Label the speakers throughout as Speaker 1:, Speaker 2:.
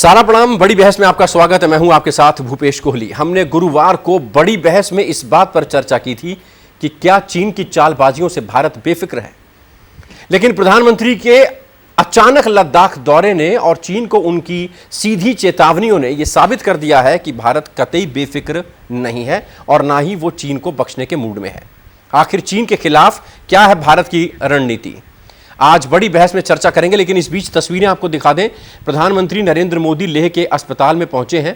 Speaker 1: सारा प्रणाम। बड़ी बहस में आपका स्वागत है। मैं हूं आपके साथ भूपेश कोहली। हमने गुरुवार को बड़ी बहस में इस बात पर चर्चा की थी कि क्या चीन की चालबाजियों से भारत बेफिक्र है, लेकिन प्रधानमंत्री के अचानक लद्दाख दौरे ने और चीन को उनकी सीधी चेतावनियों ने यह साबित कर दिया है कि भारत कतई बेफिक्र नहीं है और ना ही वो चीन को बख्शने के मूड में है। आखिर चीन के खिलाफ क्या है भारत की रणनीति, आज बड़ी बहस में चर्चा करेंगे। लेकिन इस बीच तस्वीरें आपको दिखा दें। प्रधानमंत्री नरेंद्र मोदी लेह के अस्पताल में पहुंचे हैं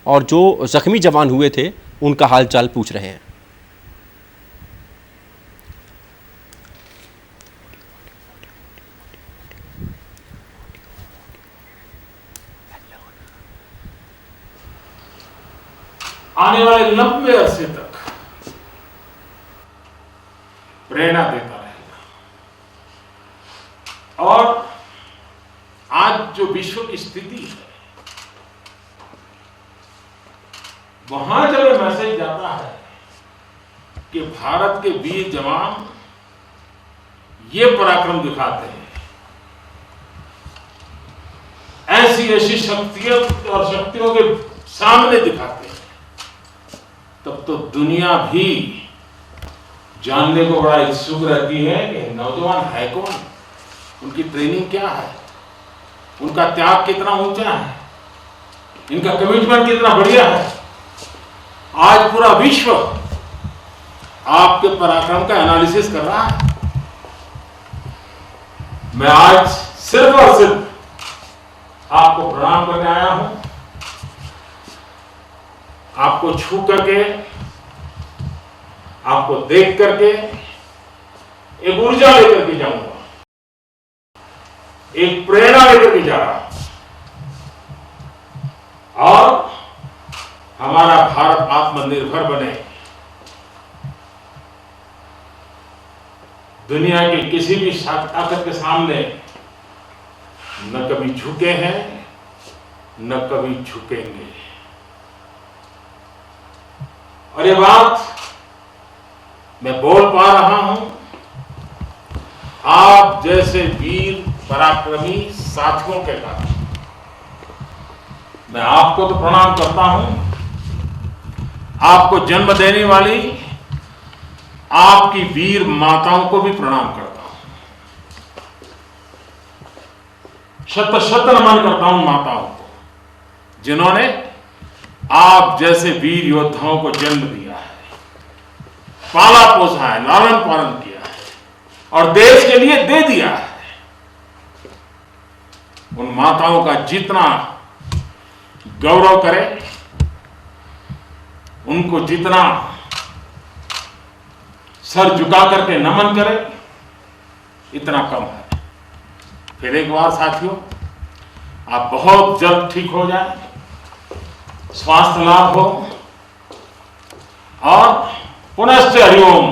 Speaker 1: और जो जख्मी जवान हुए थे उनका हालचाल पूछ रहे हैं।
Speaker 2: आने वाले लंबे अरसे तक प्रेरणा देता रहेगा। और आज जो विश्व की स्थिति है, वहां जब ये मैसेज जाता है कि भारत के वीर जवान ये पराक्रम दिखाते हैं, ऐसी शक्तियों और शक्तियों के सामने दिखाते हैं, तब तो दुनिया भी जानने को बड़ा इच्छुक रहती है कि नौजवान है कौन, उनकी ट्रेनिंग क्या है, उनका त्याग कितना ऊंचा है, इनका कमिटमेंट कितना बढ़िया है। आज पूरा विश्व आपके पराक्रम का एनालिसिस कर रहा है। मैं आज सिर्फ और सिर्फ आपको प्रणाम करने आया हूं, आपको छू करके, आपको देख करके एक ऊर्जा लेकर के जाऊंगा, एक प्रेरणा लेकर के जा रहा हूं। और हमारा भारत आत्मनिर्भर बने, दुनिया के किसी भी ताकत के सामने न कभी झुके हैं न कभी झुकेंगे। और ये बात मैं बोल पा रहा हूं आप जैसे वीर पराक्रमी साथियों के कारण। मैं आपको तो प्रणाम करता हूं, आपको जन्म देने वाली आपकी वीर माताओं को भी प्रणाम करता हूं। शत शत नमन करता हूं माताओं को, जिन्होंने आप जैसे वीर योद्धाओं को जन्म दिया है, पाला पोसा है, लालन पालन किया है और देश के लिए दे दिया है। उन माताओं का जितना गौरव करें, उनको जितना सर झुका करके नमन करें, इतना कम है। फिर एक बार साथियों, आप बहुत जल्द ठीक हो जाए, स्वास्थ्य लाभ हो और पुनश्च हरिओम,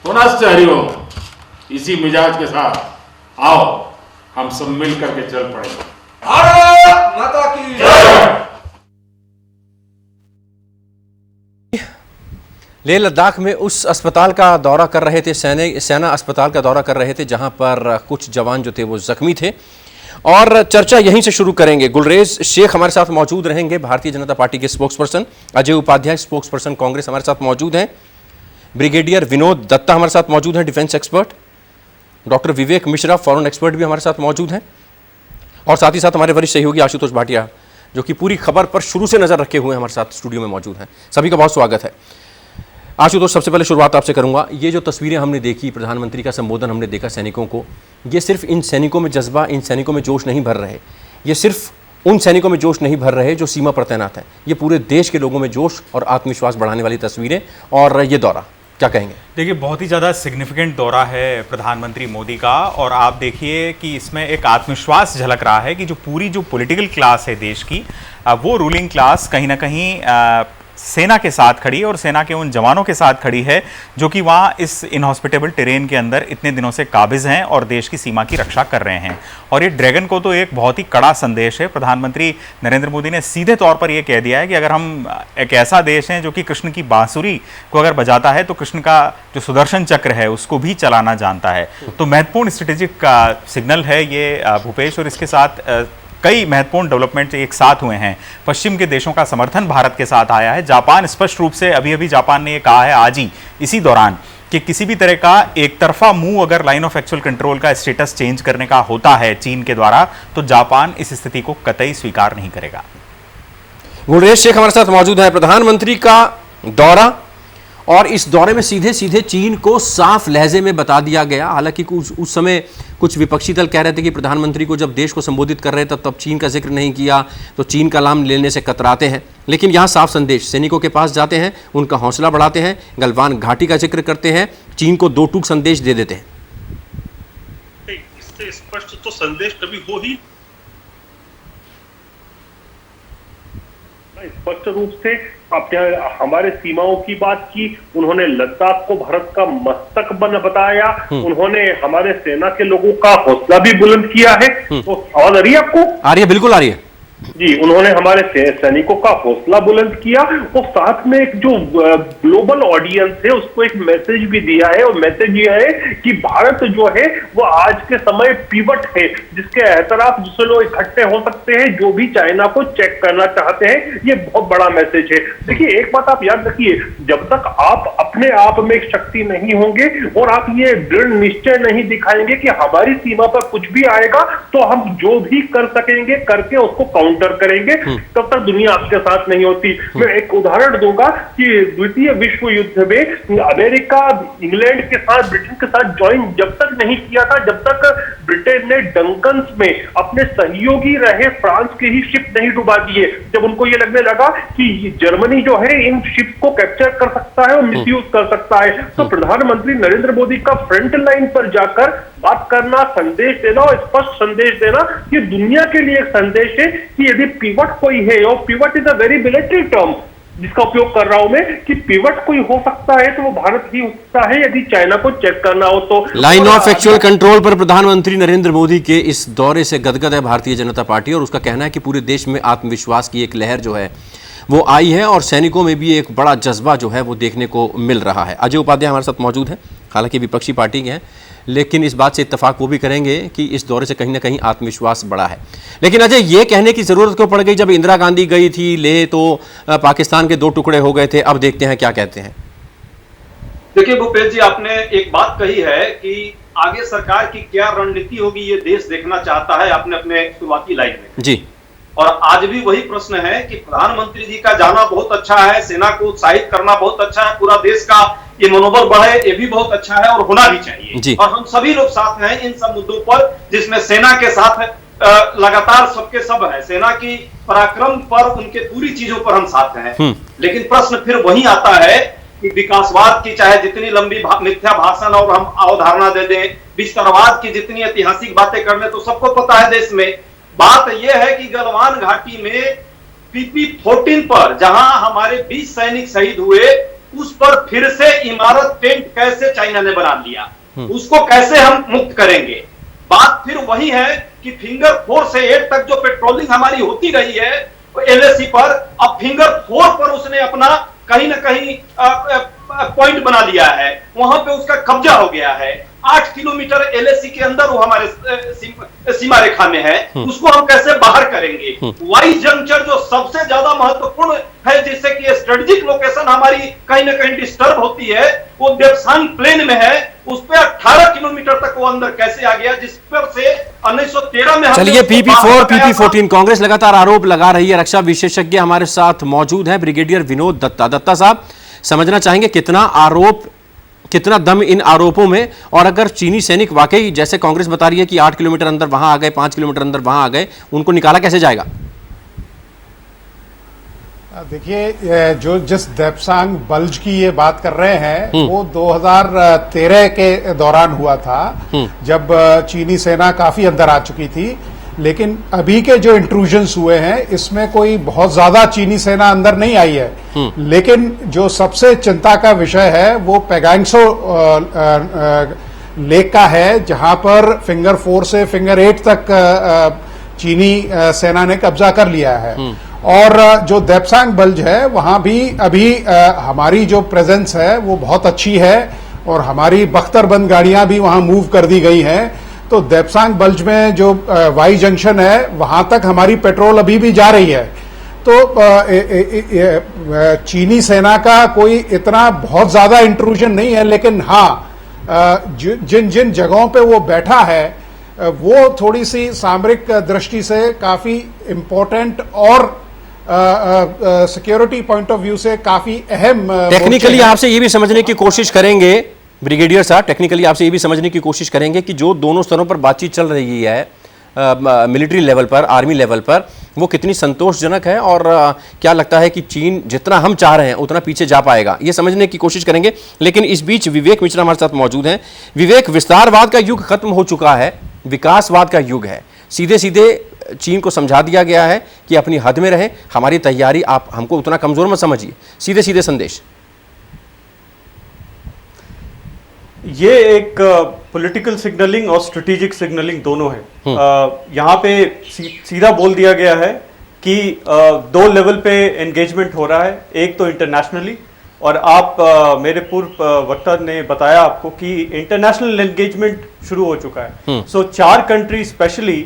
Speaker 2: पुनश्च हरिओम। इसी मिजाज के साथ आओ हम सब मिल करके चल पड़ेंगे।
Speaker 3: भारत माता की जय।
Speaker 1: लेह लद्दाख में उस अस्पताल का दौरा कर रहे थे, सेना अस्पताल का दौरा कर रहे थे, जहां पर कुछ जवान जो थे वो जख्मी थे और चर्चा यहीं से शुरू करेंगे। गुलरेज शेख हमारे साथ मौजूद रहेंगे, भारतीय जनता पार्टी के स्पोक्सपर्सन। अजय उपाध्याय स्पोक्सपर्सन कांग्रेस हमारे साथ मौजूद हैं। ब्रिगेडियर विनोद दत्ता हमारे साथ मौजूद हैं, डिफेंस एक्सपर्ट। डॉक्टर विवेक मिश्रा फॉरेन एक्सपर्ट भी हमारे साथ मौजूद हैं और साथ ही साथ हमारे वरिष्ठ सहयोगी आशुतोष भाटिया, जो कि पूरी खबर पर शुरू से नजर रखे हुए हमारे साथ स्टूडियो में मौजूद हैं। सभी का बहुत स्वागत है। आशुतोष, सबसे पहले शुरुआत आपसे करूंगा। ये जो तस्वीरें हमने देखी, प्रधानमंत्री का संबोधन हमने देखा सैनिकों को, ये सिर्फ इन सैनिकों में जज्बा, इन सैनिकों में जोश नहीं भर रहे, ये सिर्फ उन सैनिकों में जोश नहीं भर रहे जो सीमा पर तैनात हैं, ये पूरे देश के लोगों में जोश और आत्मविश्वास बढ़ाने वाली तस्वीरें। और ये दौरा क्या कहेंगे?
Speaker 4: देखिए, बहुत ही ज़्यादा सिग्निफिकेंट दौरा है प्रधानमंत्री मोदी का और आप देखिए कि इसमें एक आत्मविश्वास झलक रहा है कि जो पूरी जो पॉलिटिकल क्लास है देश की, वो रूलिंग क्लास कहीं ना कहीं सेना के साथ खड़ी है और सेना के उन जवानों के साथ खड़ी है जो कि वहाँ इस इनहॉस्पिटेबल टेरेन के अंदर इतने दिनों से काबिज हैं और देश की सीमा की रक्षा कर रहे हैं। और ये ड्रैगन को तो एक बहुत ही कड़ा संदेश है। प्रधानमंत्री नरेंद्र मोदी ने सीधे तौर पर यह कह दिया है कि अगर हम एक ऐसा देश हैं जो कि कृष्ण की बांसुरी को अगर बजाता है तो कृष्ण का जो सुदर्शन चक्र है उसको भी चलाना जानता है। तो महत्वपूर्ण स्ट्रेटेजिक का सिग्नल है ये भूपेश, और इसके साथ कई महत्वपूर्ण डेवलपमेंट एक साथ हुए हैं। पश्चिम के देशों का समर्थन भारत के साथ आया है। जापान स्पष्ट रूप से अभी जापान ने यह कहा है आज ही इसी दौरान कि किसी भी तरह का एक तरफा मूव अगर लाइन ऑफ एक्चुअल कंट्रोल का स्टेटस चेंज करने का होता है चीन के द्वारा, तो जापान इस स्थिति को कतई स्वीकार नहीं करेगा।
Speaker 1: गुलरेज शेख हमारे साथ मौजूद है। प्रधानमंत्री का दौरा, और इस दौरे में सीधे सीधे चीन को साफ लहजे में बता दिया गया। हालांकि उस समय कुछ विपक्षी दल कह रहे थे कि प्रधानमंत्री को जब देश को संबोधित कर रहे थे तब चीन का जिक्र नहीं किया, तो चीन का नाम लेने से कतराते हैं। लेकिन यहाँ साफ संदेश, सैनिकों के पास जाते हैं, उनका हौसला बढ़ाते हैं, गलवान घाटी का जिक्र करते हैं, चीन को दो टूक संदेश दे देते हैं।
Speaker 5: इससे स्पष्ट तो संदेश कभी हो ही स्पष्ट रूप से अपने हमारे सीमाओं की बात की। उन्होंने लद्दाख को भारत का मस्तक बताया। उन्होंने हमारे सेना के लोगों का हौसला भी बुलंद किया है। तो आवाज आ रही है आपको?
Speaker 1: आ रही है, बिल्कुल आ रही है
Speaker 5: जी। उन्होंने हमारे सैनिकों का हौसला बुलंद किया और साथ में एक जो ग्लोबल ऑडियंस है उसको एक मैसेज भी दिया है, और मैसेज ये है कि भारत जो है वो आज के समय पिवट है, जिसके एतराफ दूसरे लोग इकट्ठे हो सकते हैं जो भी चाइना को चेक करना चाहते हैं। ये बहुत बड़ा मैसेज है। देखिए, एक बात आप याद रखिए, जब तक आप अपने आप में एक शक्ति नहीं होंगे और आप ये दृढ़ निश्चय नहीं दिखाएंगे कि हमारी सीमा पर कुछ भी आएगा तो हम जो भी कर सकेंगे करके उसको काउंटर करेंगे, तब तक दुनिया आपके साथ नहीं होती। मैं एक उदाहरण दूंगा कि द्वितीय विश्व युद्ध में अमेरिका इंग्लैंड के साथ, ब्रिटेन के साथ ज्वाइन जब तक नहीं किया था, जब तक ब्रिटेन ने डंकन्स में अपने सहयोगी रहे फ्रांस के ही शिप नहीं डुबा दिए। जब उनको ये लगने लगा कि जर्मनी जो है इन शिप को कैप्चर कर सकता है और मिसयूज कर सकता है, तो प्रधानमंत्री नरेंद्र मोदी का फ्रंट लाइन पर जाकर बात करना, संदेश देना और स्पष्ट संदेश देना, ये दुनिया के लिए एक संदेश है कि यदि पिवट कोई है, और pivot is a very military term जिसका उपयोग कर रहा हूं मैं, कि पिवट कोई हो सकता है तो वो भारत ही हो सकता है यदि चाइना को चेक करना हो तो।
Speaker 1: लाइन ऑफ एक्चुअल कंट्रोल पर प्रधानमंत्री नरेंद्र मोदी के इस दौरे से गदगद है भारतीय जनता पार्टी, और उसका कहना है कि पूरे देश में आत्मविश्वास की एक लहर जो है वो आई है और सैनिकों में भी एक बड़ा जज्बा जो है वो देखने को मिल रहा है। अजय उपाध्याय हमारे साथ मौजूद है, हालांकि विपक्षी पार्टी के हैं, लेकिन इस बात से इत्तेफाक वो भी करेंगे कि इस दौरे से कहीं ना कहीं आत्मविश्वास बढ़ा है। लेकिन अजय, ये कहने की जरूरत क्यों पड़ गई? जब इंदिरा गांधी गई थी लेह तो पाकिस्तान के दो टुकड़े हो गए थे। अब देखते हैं क्या कहते हैं।
Speaker 3: देखिए भूपेश जी, आपने एक बात कही है कि आगे सरकार की क्या रणनीति होगी ये देश देखना चाहता है, आपने अपने शुरुआती लाइन में
Speaker 1: जी।
Speaker 3: और आज भी वही प्रश्न है कि प्रधानमंत्री जी का जाना बहुत अच्छा है, सेना को उत्साहित करना बहुत अच्छा है, पूरा देश का ये मनोबल बढ़े ये भी बहुत अच्छा है और होना भी चाहिए। और हम सभी लोग साथ हैं इन सब मुद्दों पर, जिसमें सेना के साथ लगातार सबके सब है। सेना की पराक्रम पर, उनके पूरी चीजों पर हम साथ हैं। लेकिन प्रश्न फिर वही आता है कि विकासवाद की चाहे जितनी लंबी मिथ्या भाषण और हम अवधारणा दे दें, विस्तारवाद की जितनी ऐतिहासिक बातें कर लें, तो सबको पता है देश में बात यह है कि गलवान घाटी में PP-14 पर जहां हमारे 20 सैनिक शहीद हुए, उस पर फिर से इमारत टेंट कैसे चाइना ने बना लिया, उसको कैसे हम मुक्त करेंगे। बात फिर वही है कि फिंगर 4 से 8 तक जो पेट्रोलिंग हमारी होती रही है LAC पर, अब फिंगर 4 पर उसने अपना कहीं ना कहीं पॉइंट बना लिया है, वहां पे उसका कब्जा हो गया है। 8 किलोमीटर LAC के अंदर वो हमारे सीमा रेखा में है, उसको हम कैसे बाहर करेंगे। वाई जंक्चर जो सबसे ज्यादा महत्वपूर्ण है, जिससे कि स्ट्रेटेजिक लोकेशन हमारी कहीं ना कहीं डिस्टर्ब होती है, वो देवसांग प्लेन में है, उस पे 18 किलोमीटर तक वो अंदर कैसे आ गया, जिस पर से 1913 में।
Speaker 1: चलिए, PP-14 कांग्रेस लगातार आरोप लगा रही है। रक्षा विशेषज्ञ हमारे साथ मौजूद है ब्रिगेडियर विनोद दत्ता। दत्ता साहब, समझना चाहेंगे कितना दम इन आरोपों में, और अगर चीनी सैनिक वाकई जैसे कांग्रेस बता रही है कि 8 किलोमीटर अंदर वहां आ गए, 5 किलोमीटर अंदर वहां आ गए, उनको निकाला कैसे जाएगा?
Speaker 6: देखिए, जो जिस देवसांग बल्ज की ये बात कर रहे हैं वो 2013 के दौरान हुआ था, जब चीनी सेना काफी अंदर आ चुकी थी। लेकिन अभी के जो इंट्रूजन्स हुए हैं इसमें कोई बहुत ज्यादा चीनी सेना अंदर नहीं आई है। लेकिन जो सबसे चिंता का विषय है वो पैगांगसो लेक का है, जहां पर फिंगर 4 से फिंगर 8 तक चीनी सेना ने कब्जा कर लिया है। और जो देवसांग बल्ज है वहां भी अभी हमारी जो प्रेजेंस है वो बहुत अच्छी है, और हमारी बख्तरबंद गाड़ियां भी वहां मूव कर दी गई हैं। तो तो देप्सांग बल्ज में जो वाई जंक्शन है वहां तक हमारी पेट्रोल अभी भी जा रही है। तो चीनी सेना का कोई इतना बहुत ज्यादा इंट्रूजन नहीं है, लेकिन हाँ जिन जिन जगहों पे वो बैठा है वो थोड़ी सी सामरिक दृष्टि से काफी इंपॉर्टेंट और सिक्योरिटी पॉइंट ऑफ व्यू से काफी अहम।
Speaker 1: टेक्निकली आपसे ये भी समझने की कोशिश करेंगे ब्रिगेडियर साहब, टेक्निकली आपसे ये भी समझने की कोशिश करेंगे कि जो दोनों स्तरों पर बातचीत चल रही है मिलिट्री लेवल पर, आर्मी लेवल पर, वो कितनी संतोषजनक है और क्या लगता है कि चीन जितना हम चाह रहे हैं उतना पीछे जा पाएगा, ये समझने की कोशिश करेंगे। लेकिन इस बीच विवेक मिश्रा हमारे साथ मौजूद हैं। विवेक, विस्तारवाद का युग खत्म हो चुका है, विकासवाद का युग है। सीधे सीधे चीन को समझा दिया गया है कि अपनी हद में रहे, हमारी तैयारी, आप हमको उतना कमजोर मत समझिए, सीधे सीधे संदेश।
Speaker 7: ये एक पॉलिटिकल सिग्नलिंग और स्ट्रेटेजिक सिग्नलिंग दोनों है। यहाँ पे सीधा बोल दिया गया है कि दो लेवल पे एंगेजमेंट हो रहा है, एक तो इंटरनेशनली, और आप मेरे पूर्व वक्ता ने बताया आपको कि इंटरनेशनल एंगेजमेंट शुरू हो चुका है। सो 4 country specially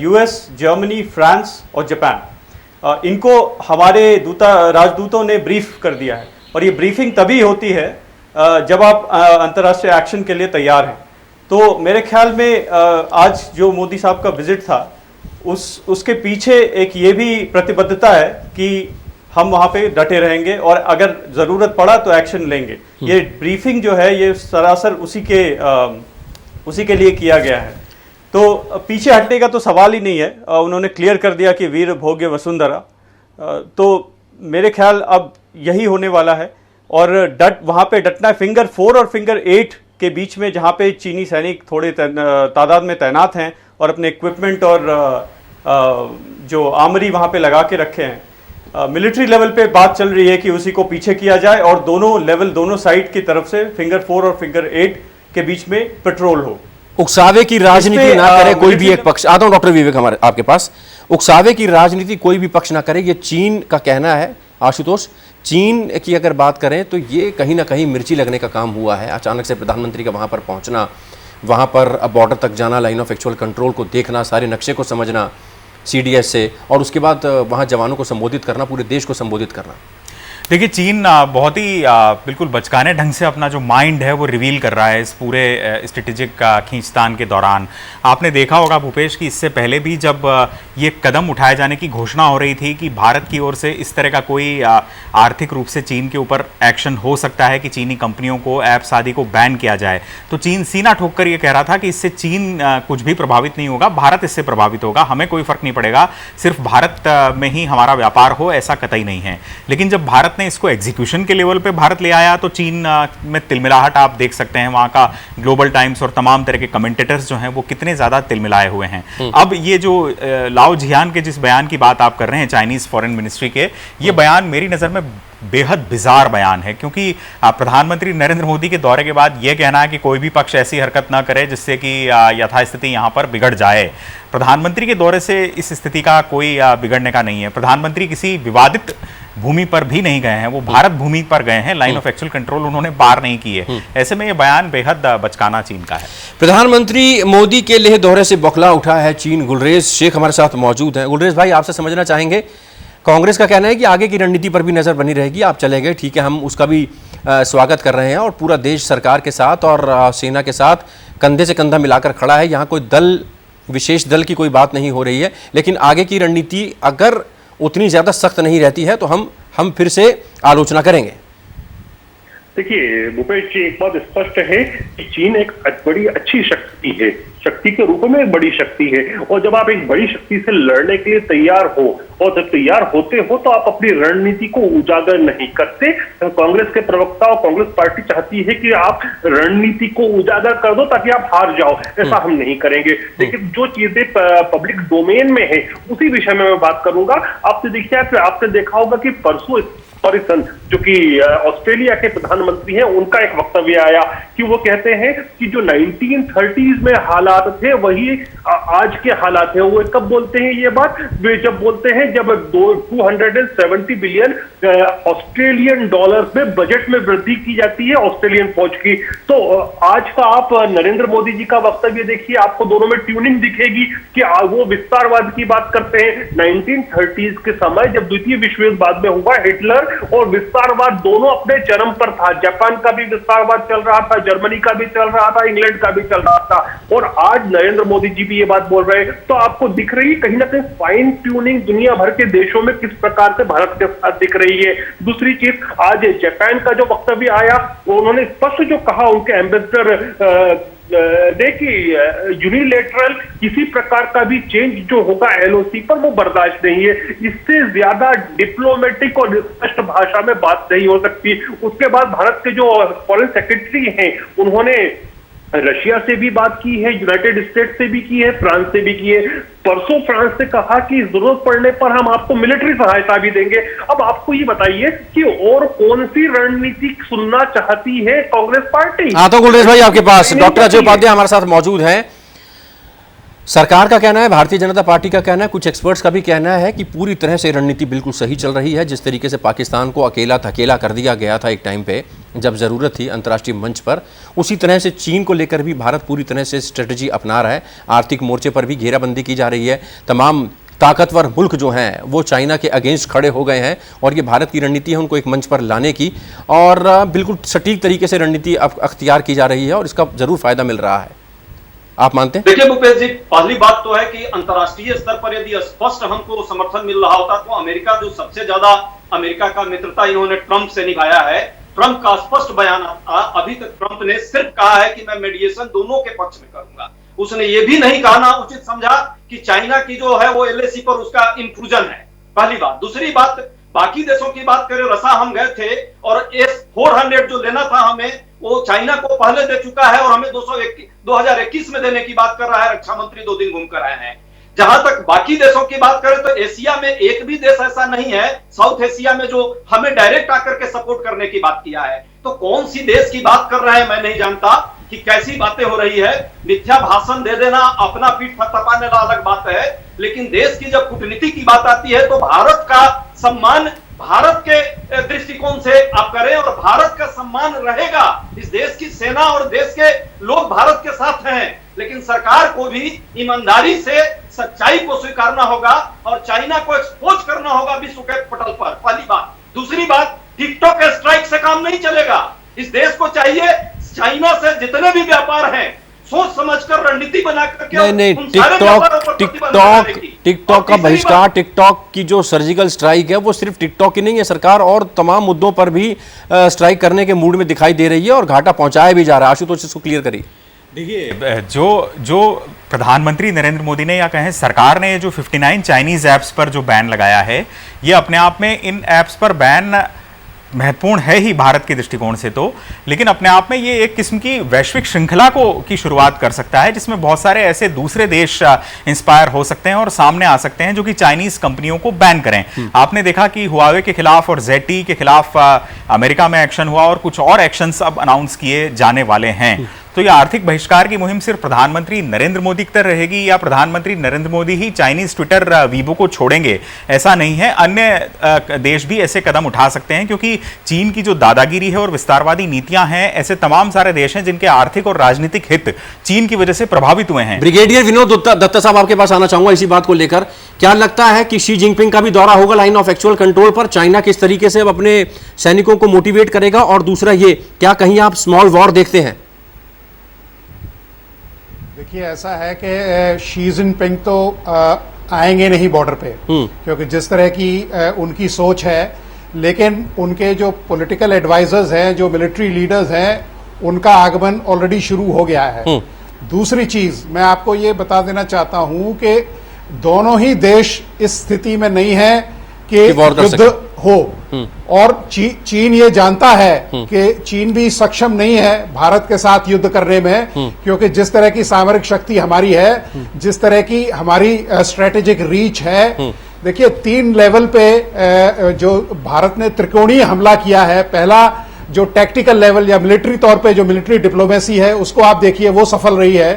Speaker 7: US, Germany, France और जापान, इनको हमारे राजदूतों ने ब्रीफ कर दिया है। और ये ब्रीफिंग तभी होती है जब आप अंतर्राष्ट्रीय एक्शन के लिए तैयार हैं। तो मेरे ख्याल में आज जो मोदी साहब का विजिट था उसके पीछे एक ये भी प्रतिबद्धता है कि हम वहाँ पे डटे रहेंगे और अगर ज़रूरत पड़ा तो एक्शन लेंगे। ये ब्रीफिंग जो है ये सरासर उसी के लिए किया गया है। तो पीछे हटने का तो सवाल ही नहीं है। उन्होंने क्लियर कर दिया कि वीर भोग्य वसुंधरा। तो मेरे ख्याल अब यही होने वाला है और वहाँ पे डटना है। फिंगर 4 और फिंगर 8 के बीच में, जहाँ पे चीनी सैनिक थोड़े तादाद में तैनात हैं और अपने इक्विपमेंट और जो आर्मरी वहाँ पे लगा के रखे हैं, मिलिट्री लेवल पे बात चल रही है कि उसी को पीछे किया जाए और दोनों साइड की तरफ से फिंगर 4 और फिंगर 8 के बीच में पेट्रोल हो।
Speaker 1: उकसावे की राजनीति ना करे कोई भी एक पक्ष। आता हूं डॉक्टर विवेक हमारे आपके पास। उकसावे की राजनीति कोई भी पक्ष ना करे, ये चीन का कहना है। आशुतोष, चीन की अगर बात करें तो ये कहीं ना कहीं मिर्ची लगने का काम हुआ है। अचानक से प्रधानमंत्री का वहां पर पहुंचना, वहां पर बॉर्डर तक जाना, लाइन ऑफ एक्चुअल कंट्रोल को देखना, सारे नक्शे को समझना सीडीएस से, और उसके बाद वहां जवानों को संबोधित करना, पूरे देश को संबोधित करना।
Speaker 4: देखिए, चीन बहुत ही बिल्कुल बचकाने ढंग से अपना जो माइंड है वो रिवील कर रहा है इस पूरे स्ट्रेटेजिक खींचतान के दौरान। आपने देखा होगा भूपेश कि इससे पहले भी जब ये कदम उठाए जाने की घोषणा हो रही थी कि भारत की ओर से इस तरह का कोई आर्थिक रूप से चीन के ऊपर एक्शन हो सकता है कि चीनी कंपनियों को, ऐप्स आदि को बैन किया जाए, तो चीन सीना ठोक कर ये कह रहा था कि इससे चीन कुछ भी प्रभावित नहीं होगा, भारत इससे प्रभावित होगा, हमें कोई फर्क नहीं पड़ेगा, सिर्फ भारत में ही हमारा व्यापार हो, ऐसा कतई नहीं है। लेकिन जब भारत ने इसको एग्जीक्यूशन के लेवल पे भारत ले आया तो चीन में तिलमिलाहट आप देख सकते हैं। वहां का ग्लोबल टाइम्स और तमाम तरह के कमेंटेटर्स जो हैं वो कितने ज्यादा तिलमिलाए हुए हैं। अब ये जो लाओ जियान के जिस बयान की बात आप कर रहे हैं चाइनीज फॉरेन मिनिस्ट्री के, ये बयान मेरी नजर में बेहद बिजार बयान है, क्योंकि प्रधानमंत्री नरेंद्र मोदी के दौरे के बाद यह कहना है कि कोई भी पक्ष ऐसी हरकत ना करे जिससे कि यथास्थिति यहाँ पर बिगड़ जाए। प्रधानमंत्री के दौरे से इस स्थिति का कोई बिगड़ने का नहीं है। प्रधानमंत्री किसी विवादित भूमि पर भी नहीं गए हैं, वो भारत भूमि पर गए हैं, लाइन ऑफ एक्चुअल कंट्रोल उन्होंने पार नहीं की है। ऐसे में ये बयान बेहद बचकाना चीन का है।
Speaker 1: प्रधानमंत्री मोदी के लेह दौरे से बौखला उठा है चीन। गुलरेज शेख हमारे साथ मौजूद हैं। गुलरेज भाई, आपसे समझना चाहेंगे, कांग्रेस का कहना है कि आगे की रणनीति पर भी नजर बनी रहेगी, आप चले गए ठीक है, हम उसका भी स्वागत कर रहे हैं और पूरा देश सरकार के साथ और सेना के साथ कंधे से कंधा मिलाकर खड़ा है, यहाँ कोई दल, विशेष दल की कोई बात नहीं हो रही है, लेकिन आगे की रणनीति अगर उतनी ज्यादा सख्त नहीं रहती है तो हम फिर से आलोचना करेंगे।
Speaker 5: देखिए भूपेश जी, एक बात स्पष्ट है कि चीन एक बड़ी अच्छी शक्ति है, शक्ति के रूप में एक बड़ी शक्ति है, और जब आप एक बड़ी शक्ति से लड़ने के लिए तैयार हो और जब तैयार होते हो तो आप अपनी रणनीति को उजागर नहीं करते। कांग्रेस के प्रवक्ता और कांग्रेस पार्टी चाहती है कि आप रणनीति को उजागर कर दो ताकि आप हार जाओ, ऐसा हम नहीं करेंगे। लेकिन जो चीजें पब्लिक डोमेन में है उसी विषय में मैं बात करूंगा। आपने देखा होगा कि परसों मॉरिसन जो कि ऑस्ट्रेलिया के प्रधानमंत्री हैं, उनका एक वक्तव्य आया कि वो कहते हैं कि जो 1930s में हालात थे वही आज के हालात है। वो कब बोलते हैं ये बात? वे जब बोलते हैं जब 270 बिलियन ऑस्ट्रेलियन डॉलर्स में बजट में वृद्धि की जाती है ऑस्ट्रेलियन फौज की। तो आज का आप नरेंद्र मोदी जी का वक्तव्य देखिए, आपको दोनों में ट्यूनिंग दिखेगी कि वो विस्तारवाद की बात करते हैं। 1930s के समय जब द्वितीय विश्व युद्ध बाद में हुआ, हिटलर और विस्तारवाद दोनों अपने चरम पर था। जापान का भी विस्तारवाद चल रहा था, जर्मनी का भी चल रहा था, इंग्लैंड का भी चल रहा था, और आज नरेंद्र मोदी जी भी ये बात बोल रहे हैं। तो आपको दिख रही है कहीं ना कहीं फाइन ट्यूनिंग दुनिया भर के देशों में किस प्रकार से भारत के साथ दिख रही है। दूसरी चीज, आज जापान का जो वक्तव्य आया, वो उन्होंने स्पष्ट जो कहा उनके एम्बेसडर देखिए, यूनिलेटरल किसी प्रकार का भी चेंज जो होगा एलओसी पर वो बर्दाश्त नहीं है। इससे ज्यादा डिप्लोमेटिक और स्पष्ट भाषा में बात नहीं हो सकती। उसके बाद भारत के जो फॉरेन सेक्रेटरी हैं, उन्होंने रशिया से भी बात की है, यूनाइटेड स्टेट्स से भी की है, फ्रांस से भी की है। परसों फ्रांस से कहा कि जरूरत पड़ने पर हम आपको मिलिट्री सहायता भी देंगे। अब आपको ये बताइए कि और कौन सी रणनीति सुनना चाहती है कांग्रेस पार्टी?
Speaker 1: तो गुलरेज भाई आपके पास डॉक्टर अजय उपाध्याय हमारे साथ मौजूद हैं। सरकार का कहना है, भारतीय जनता पार्टी का कहना है, कुछ एक्सपर्ट्स का भी कहना है कि पूरी तरह से रणनीति बिल्कुल सही चल रही है। जिस तरीके से पाकिस्तान को अकेला धकेला कर दिया गया था एक टाइम पे जब ज़रूरत थी अंतर्राष्ट्रीय मंच पर, उसी तरह से चीन को लेकर भी भारत पूरी तरह से स्ट्रेटजी अपना रहा है। आर्थिक मोर्चे पर भी घेराबंदी की जा रही है। तमाम ताकतवर मुल्क जो हैं वो चाइना के अगेंस्ट खड़े हो गए हैं और ये भारत की रणनीति है उनको एक मंच पर लाने की, और बिल्कुल सटीक तरीके से रणनीति अख्तियार की जा रही है और इसका ज़रूर फायदा मिल रहा है। आप मानते हैं?
Speaker 3: देखिए भूपेश जी, पहली बात तो है कि अंतर्राष्ट्रीय स्तर पर यदि स्पष्ट हमको समर्थन मिल रहा होता तो अमेरिका, जो सबसे ज्यादा अमेरिका का मित्रता इन्होंने ट्रंप से निभाया है, ट्रंप का स्पष्ट बयान था। अभी तक ट्रंप ने सिर्फ कहा है कि मैं मेडिएशन दोनों के पक्ष में करूंगा। उसने ये भी नहीं कहना उचित समझा कि चाइना की जो है वो एलएसी पर उसका इंट्रूजन है, पहली बात। दूसरी बात, बाकी देशों की बात करें, रसा हम गए थे और S-400 जो लेना था हमें, वो चाइना को पहले दे चुका है और हमें 2021 में देने की बात कर रहा है। रक्षा मंत्री 2 दिन घूमकर आए हैं। जहां तक बाकी देशों की बात करें तो एशिया में एक भी देश ऐसा नहीं है, साउथ एशिया में, जो हमें डायरेक्ट आकर के सपोर्ट करने की बात किया है। तो कौन सी देश की बात कर रहे हैं मैं नहीं जानता कि कैसी बातें हो रही है। मिथ्या भाषण दे देना, अपना पीठ थपथपाने का अलग बात है, लेकिन देश की जब कूटनीति की बात आती है तो भारत का सम्मान भारत के दृष्टिकोण से आप करें और भारत का सम्मान रहेगा। इस देश की सेना और देश के लोग भारत के साथ हैं, लेकिन सरकार को भी ईमानदारी से सच्चाई को स्वीकारना होगा और चाइना को एक्सपोज करना होगा विश्व के पटल पर, पहली बात। दूसरी बात, टिकटॉक स्ट्राइक से काम नहीं चलेगा। इस देश को चाहिए चाइना से जितने भी व्यापार हैं सोच समझकर रणनीति बनाकर
Speaker 1: नहीं, टिकटॉक का बहिष्कार, टिकटॉक की जो सर्जिकल स्ट्राइक है वो सिर्फ टिकटॉक की नहीं है, सरकार और तमाम मुद्दों पर भी स्ट्राइक करने के मूड में दिखाई दे रही है और घाटा पहुंचाया भी जा रहा है। आशुतोष इसको क्लियर करिए।
Speaker 4: देखिए, जो प्रधानमंत्री नरेंद्र मोदी ने या कहें सरकार ने जो 59 चाइनीज ऐप्स पर जो बैन लगाया है, ये अपने आप में इन ऐप्स पर बैन महत्वपूर्ण है ही भारत के दृष्टिकोण से तो, लेकिन अपने आप में ये एक किस्म की वैश्विक श्रृंखला की शुरुआत कर सकता है जिसमें बहुत सारे ऐसे दूसरे देश इंस्पायर हो सकते हैं और सामने आ सकते हैं जो कि चाइनीज कंपनियों को बैन करें। आपने देखा कि हुआवे के खिलाफ और ZTE के खिलाफ अमेरिका में एक्शन हुआ और कुछ और एक्शंस अब अनाउंस किए जाने वाले हैं। तो यह आर्थिक बहिष्कार की मुहिम सिर्फ प्रधानमंत्री नरेंद्र मोदी की तरह रहेगी या प्रधानमंत्री नरेंद्र मोदी ही चाइनीज ट्विटर वीबो को छोड़ेंगे, ऐसा नहीं है। अन्य देश भी ऐसे कदम उठा सकते हैं क्योंकि चीन की जो दादागिरी है और विस्तारवादी नीतियां हैं, ऐसे तमाम सारे देश हैं जिनके आर्थिक और राजनीतिक हित चीन की वजह से प्रभावित हुए हैं।
Speaker 1: ब्रिगेडियर विनोद दत्ता साहब, आपके पास आना चाहूंगा इसी बात को लेकर। क्या लगता है कि शी जिनपिंग का भी दौरा होगा लाइन ऑफ एक्चुअल कंट्रोल पर? चाइना किस तरीके से अब अपने सैनिकों को मोटिवेट करेगा? और दूसरा ये, क्या कहीं आप स्मॉल वॉर देखते हैं?
Speaker 6: देखिए, ऐसा है कि शी जिनपिंग तो आएंगे नहीं बॉर्डर पे, क्योंकि जिस तरह की उनकी सोच है, लेकिन उनके जो पॉलिटिकल एडवाइजर्स हैं, जो मिलिट्री लीडर्स हैं, उनका आगमन ऑलरेडी शुरू हो गया है। दूसरी चीज मैं आपको ये बता देना चाहता हूं कि दोनों ही देश इस स्थिति में नहीं है कि युद्ध हो, और चीन ये जानता है कि चीन भी सक्षम नहीं है भारत के साथ युद्ध करने में, क्योंकि जिस तरह की सामरिक शक्ति हमारी है, जिस तरह की हमारी स्ट्रेटेजिक रीच है, देखिए 3 लेवल पे जो भारत ने त्रिकोणीय हमला किया है, पहला जो टैक्टिकल लेवल या मिलिट्री तौर पे जो मिलिट्री डिप्लोमेसी है उसको आप देखिए, वो सफल रही है।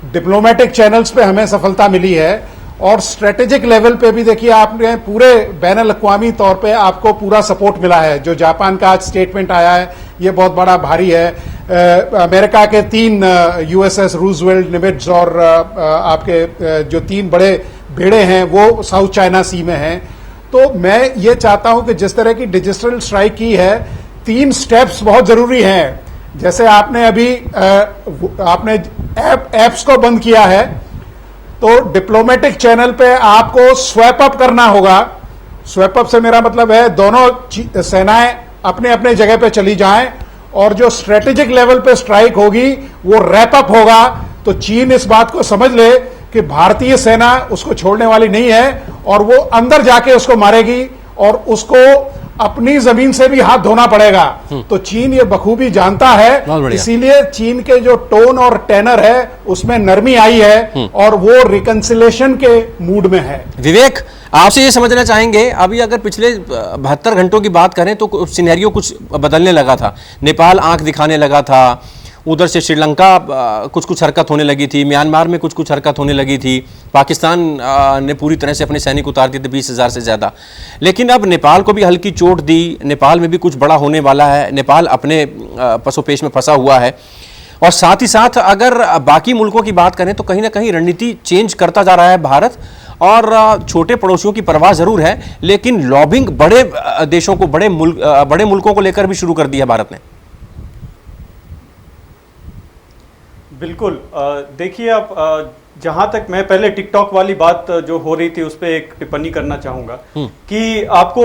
Speaker 6: डिप्लोमेटिक चैनल्स पे हमें सफलता मिली है, और स्ट्रेटेजिक लेवल पे भी देखिए आपने पूरे बैनुल अक़वामी तौर पे आपको पूरा सपोर्ट मिला है। जो जापान का आज स्टेटमेंट आया है ये बहुत बड़ा भारी है। अमेरिका के 3 यूएसएस रूजवेल्ट, निमिट्ज और आपके जो 3 बड़े बेड़े हैं वो साउथ चाइना सी में हैं। तो मैं ये चाहता हूं कि जिस तरह की डिजिटल स्ट्राइक की है, 3 स्टेप्स बहुत जरूरी हैं। जैसे आपने अभी आपने एप्स को बंद किया है, तो डिप्लोमेटिक चैनल पे आपको स्वैप अप करना होगा। स्वैप अप से मेरा मतलब है दोनों सेनाएं अपने अपने जगह पे चली जाएं, और जो स्ट्रेटेजिक लेवल पे स्ट्राइक होगी वो रैप अप होगा। तो चीन इस बात को समझ ले कि भारतीय सेना उसको छोड़ने वाली नहीं है, और वो अंदर जाके उसको मारेगी, और उसको अपनी जमीन से भी हाथ धोना पड़ेगा। तो चीन ये बखूबी जानता है, इसीलिए चीन के जो टोन और टेनर है उसमें नरमी आई है, और वो रिकंसिलेशन के मूड में है।
Speaker 1: विवेक, आपसे ये समझना चाहेंगे, अभी अगर पिछले 72 घंटों की बात करें तो सिनेरियो कुछ बदलने लगा था। नेपाल आंख दिखाने लगा था, उधर से श्रीलंका कुछ कुछ हरकत होने लगी थी, म्यांमार में कुछ कुछ हरकत होने लगी थी, पाकिस्तान ने पूरी तरह से अपने सैनिक उतार दिए थे 20,000 से ज़्यादा। लेकिन अब नेपाल को भी हल्की चोट दी, नेपाल में भी कुछ बड़ा होने वाला है, नेपाल अपने पसोपेश में फंसा हुआ है। और साथ ही साथ अगर बाकी मुल्कों की बात करें तो कहीं ना कहीं रणनीति चेंज करता जा रहा है भारत, और छोटे पड़ोसियों की परवाह जरूर है, लेकिन लॉबिंग बड़े देशों को, बड़े मुल्कों को लेकर भी शुरू कर दी है भारत ने।
Speaker 7: बिल्कुल, देखिए आप, जहां तक मैं पहले टिकटॉक वाली बात जो हो रही थी उस पर एक टिप्पणी करना चाहूंगा कि आपको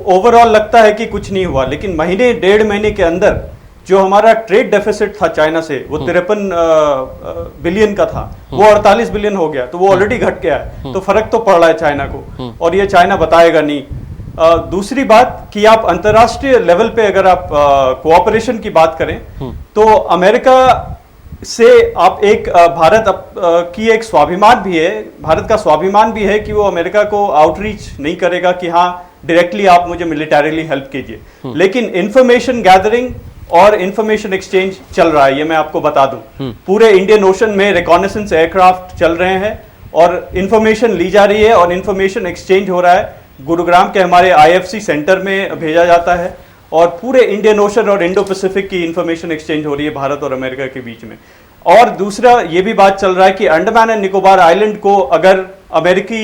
Speaker 7: ओवरऑल लगता है कि कुछ नहीं हुआ, लेकिन महीने 1.5 महीने के अंदर जो हमारा ट्रेड डेफिसिट था चाइना से, वो 53 बिलियन का था, वो 48 बिलियन हो गया। तो वो ऑलरेडी घट गया है, तो फर्क तो पड़ रहा है चाइना को, और ये चाइना बताएगा नहीं। दूसरी बात कि आप अंतर्राष्ट्रीय लेवल पे अगर आप कोऑपरेशन की बात करें तो अमेरिका से आप एक भारत की एक स्वाभिमान भी है, भारत का स्वाभिमान भी है कि वो अमेरिका को आउटरीच नहीं करेगा कि हाँ डायरेक्टली आप मुझे मिलिटरीली हेल्प कीजिए, लेकिन इंफॉर्मेशन गैदरिंग और इंफॉर्मेशन एक्सचेंज चल रहा है। ये मैं आपको बता दूं, पूरे इंडियन ओशन में रिकॉनेसेंस एयरक्राफ्ट चल रहे हैं और इंफॉर्मेशन ली जा रही है और इंफॉर्मेशन एक्सचेंज हो रहा है। गुरुग्राम के हमारे IFC सेंटर में भेजा जाता है और पूरे इंडियन ओशन और इंडो पैसिफिक की इंफॉर्मेशन एक्सचेंज हो रही है भारत और अमेरिका के बीच में। और दूसरा ये भी बात चल रहा है कि अंडमान एंड निकोबार आइलैंड को अगर अमेरिकी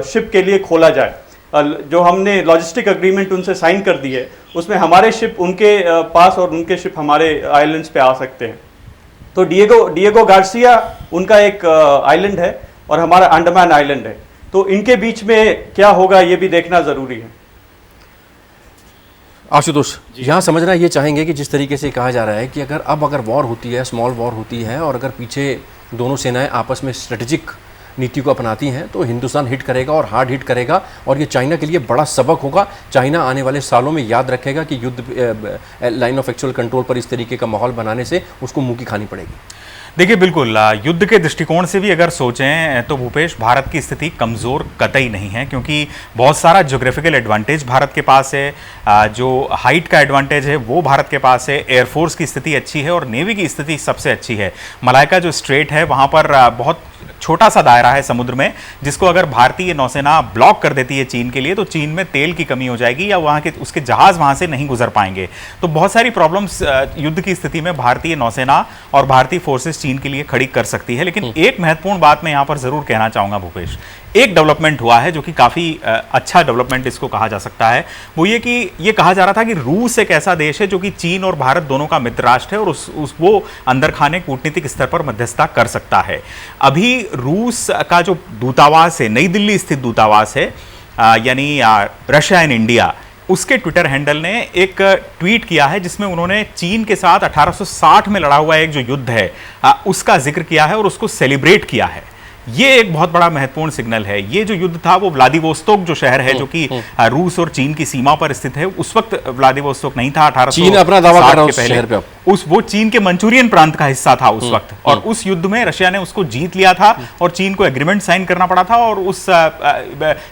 Speaker 7: शिप के लिए खोला जाए, जो हमने लॉजिस्टिक एग्रीमेंट उनसे साइन कर दी है, उसमें हमारे शिप उनके पास और उनके शिप हमारे आइलैंड्स पे आ सकते हैं। तो डिएगो गार्सिया उनका एक आइलैंड है और हमारा अंडमान आइलैंड है, तो इनके बीच में क्या होगा ये भी देखना जरूरी है।
Speaker 1: आशुतोष, यहाँ समझना ये चाहेंगे कि जिस तरीके से कहा जा रहा है कि अगर वॉर होती है, स्मॉल वॉर होती है, और अगर पीछे दोनों सेनाएं आपस में स्ट्रेटेजिक नीति को अपनाती हैं तो हिंदुस्तान हिट करेगा और हार्ड हिट करेगा, और ये चाइना के लिए बड़ा सबक होगा। चाइना आने वाले सालों में याद रखेगा कि युद्ध लाइन ऑफ एक्चुअल कंट्रोल पर इस तरीके का माहौल बनाने से उसको मुंह की खानी पड़ेगी।
Speaker 4: देखिए, बिल्कुल युद्ध के दृष्टिकोण से भी अगर सोचें तो भूपेश, भारत की स्थिति कमज़ोर कतई नहीं है, क्योंकि बहुत सारा ज्योग्राफिकल एडवांटेज भारत के पास है। जो हाइट का एडवांटेज है वो भारत के पास है, एयरफोर्स की स्थिति अच्छी है और नेवी की स्थिति सबसे अच्छी है। मलाइका जो स्ट्रेट है वहाँ पर बहुत छोटा सा दायरा है समुद्र में, जिसको अगर भारतीय नौसेना ब्लॉक कर देती है चीन के लिए तो चीन में तेल की कमी हो जाएगी या वहाँ के उसके जहाज वहाँ से नहीं गुजर पाएंगे। तो बहुत सारी प्रॉब्लम्स युद्ध की स्थिति में भारतीय नौसेना और भारतीय फोर्सेस चीन के लिए खड़ी कर सकती है। लेकिन एक महत्वपूर्ण बात मैं यहाँ पर जरूर कहना चाहूँगा भूपेश, एक डेवलपमेंट हुआ है जो कि काफ़ी अच्छा डेवलपमेंट इसको कहा जा सकता है। वो ये कि ये कहा जा रहा था कि रूस एक ऐसा देश है जो कि चीन और भारत दोनों का मित्र राष्ट्र है और वो अंदर खाने कूटनीतिक स्तर पर मध्यस्थता कर सकता है। अभी रूस का जो दूतावास है, नई दिल्ली स्थित दूतावास है, यानी रशिया इन इंडिया, उसके ट्विटर हैंडल ने एक ट्वीट किया है जिसमें उन्होंने चीन के साथ 1860 में लड़ा हुआ एक जो युद्ध है उसका जिक्र किया है और उसको सेलिब्रेट किया है। ये एक बहुत बड़ा महत्वपूर्ण सिग्नल है। ये जो युद्ध था वो व्लादिवोस्तोक जो शहर है जो कि रूस और चीन की सीमा पर स्थित है, उस वक्त व्लादिवोस्तोक नहीं था, 1860
Speaker 1: चीन अपना दावा कर रहा है उस शहर पे।
Speaker 4: वो चीन के मंचूरियन प्रांत का हिस्सा था उस वक्त, और उस युद्ध में रशिया ने उसको जीत लिया था और चीन को एग्रीमेंट साइन करना पड़ा था और उस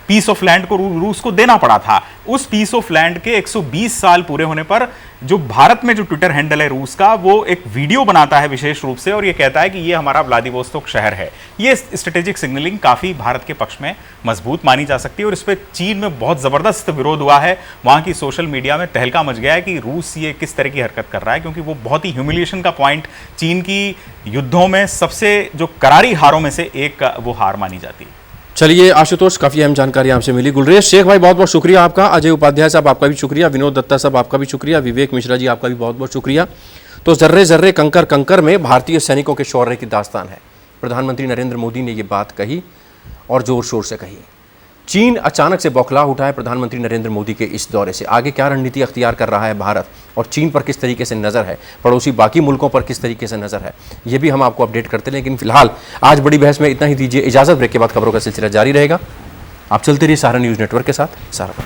Speaker 4: पीस ऑफ लैंड को रूस को देना पड़ा था। उस पीस ऑफ लैंड के 120 साल पूरे होने पर जो भारत में जो ट्विटर हैंडल है रूस का, वो एक वीडियो बनाता है विशेष रूप से और ये कहता है कि ये हमारा व्लादिवोस्तोक शहर है। ये स्ट्रेटेजिक सिग्नलिंग काफी भारत के पक्ष में मजबूत मानी जा सकती है और इस पर चीन में बहुत जबरदस्त विरोध हुआ है। वहां की सोशल मीडिया में तहलका मच गया है कि रूस ये किस तरह की हरकत कर रहा है, क्योंकि वो बहुत ही ह्यूमिलिएशन का पॉइंट चीन की युद्धों में सबसे जो करारी हारों में से एक वो हार मानी जाती है।
Speaker 1: चलिए आशुतोष, काफी अहम जानकारी आपसे मिली। गुलरेज शेख भाई बहुत बहुत शुक्रिया आपका, अजय उपाध्याय साहब आपका भी शुक्रिया, विनोद दत्ता साहब आपका भी शुक्रिया, विवेक मिश्रा जी आपका भी बहुत बहुत शुक्रिया। तो जर्रे जर्रे कंकर कंकर में भारतीय सैनिकों के शौर्य की दास्तान है। प्रधानमंत्री नरेंद्र मोदी ने ये बात कही और जोर शोर से कही। चीन अचानक से बौखला उठा है प्रधानमंत्री नरेंद्र मोदी के इस दौरे से। आगे क्या रणनीति अख्तियार कर रहा है भारत और चीन पर किस तरीके से नज़र है, पड़ोसी बाकी मुल्कों पर किस तरीके से नज़र है, ये भी हम आपको अपडेट करते हैं। लेकिन फिलहाल आज बड़ी बहस में इतना ही दीजिए इजाज़त। ब्रेक के बाद खबरों का सिलसिला जारी रहेगा। आप चलते रहिए सहारा न्यूज़ नेटवर्क के साथ। सहारा।